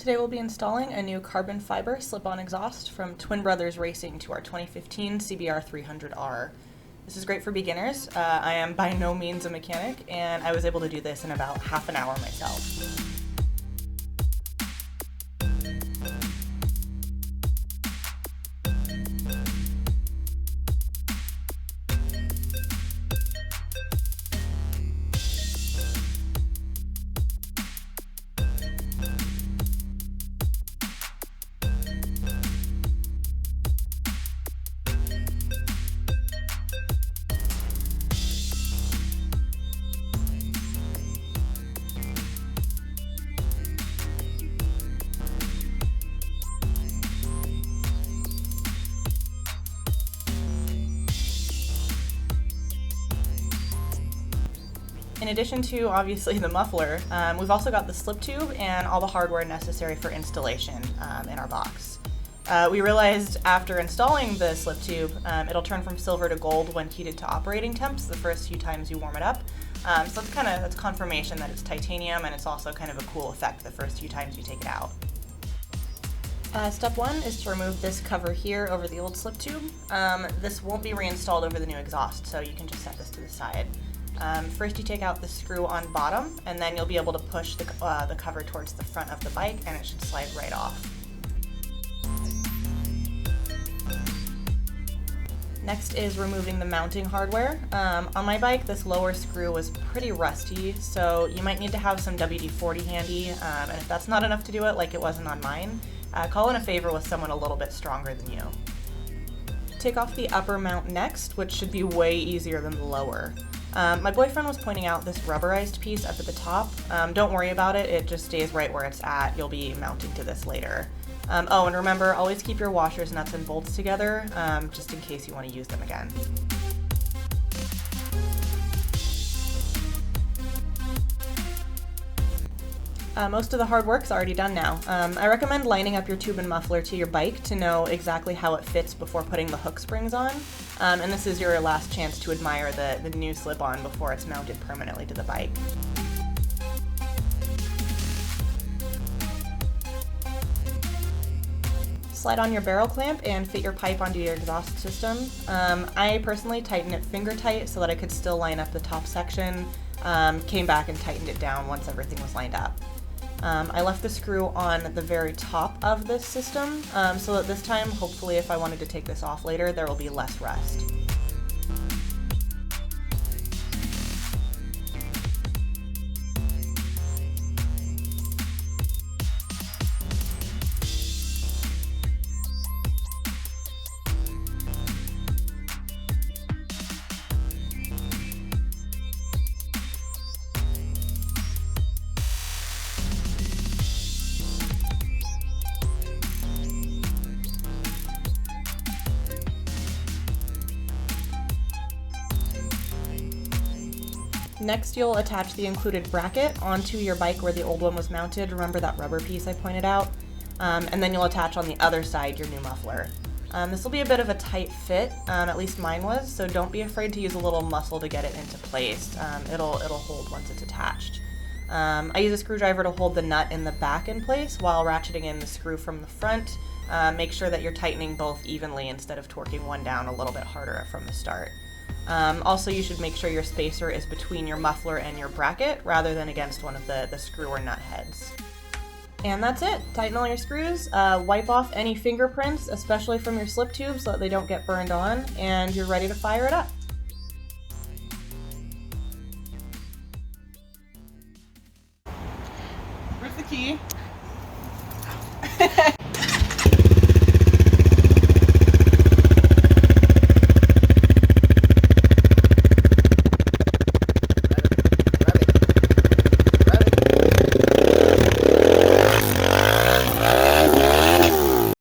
Today we'll be installing a new carbon fiber slip-on exhaust from Twin Brothers Racing to our 2015 CBR300R. This is great for beginners. I am by no means a mechanic, and I was able to do this in about half an hour myself. In addition to obviously the muffler, we've also got the slip tube and all the hardware necessary for installation in our box. We realized after installing the slip tube, it'll turn from silver to gold when heated to operating temps the first few times you warm it up. So that's confirmation that it's titanium, and it's also kind of a cool effect the first few times you take it out. Step one is to remove this cover here over the old slip tube. This won't be reinstalled over the new exhaust, so you can just set this to the side. First you take out the screw on bottom, and then you'll be able to push the cover towards the front of the bike, and it should slide right off. Next is removing the mounting hardware. On my bike, this lower screw was pretty rusty, so you might need to have some WD-40 handy, and if that's not enough to do it, like it wasn't on mine, call in a favor with someone a little bit stronger than you. Take off the upper mount next, which should be way easier than the lower. My boyfriend was pointing out this rubberized piece up at the top. Don't worry about it, it just stays right where it's at. You'll be mounting to this later. Oh, and remember, always keep your washers, nuts, and bolts together, just in case you want to use them again. Most of the hard work's already done now. I recommend lining up your tube and muffler to your bike to know exactly how it fits before putting the hook springs on. And this is your last chance to admire the new slip-on before it's mounted permanently to the bike. Slide on your barrel clamp and fit your pipe onto your exhaust system. I personally tightened it finger tight so that I could still line up the top section. Came back and tightened it down once everything was lined up. I left the screw on the very top of this system, so that this time, hopefully if I wanted to take this off later, there will be less rust. Next, you'll attach the included bracket onto your bike where the old one was mounted. Remember that rubber piece I pointed out? And then you'll attach on the other side your new muffler. This will be a bit of a tight fit, at least mine was, so don't be afraid to use a little muscle to get it into place. It'll hold once it's attached. I use a screwdriver to hold the nut in the back in place while ratcheting in the screw from the front. Make sure that you're tightening both evenly instead of torquing one down a little bit harder from the start. Also, you should make sure your spacer is between your muffler and your bracket rather than against one of the screw or nut heads. And that's it. Tighten all your screws, wipe off any fingerprints, especially from your slip tube so that they don't get burned on, and you're ready to fire it up. Where's the key?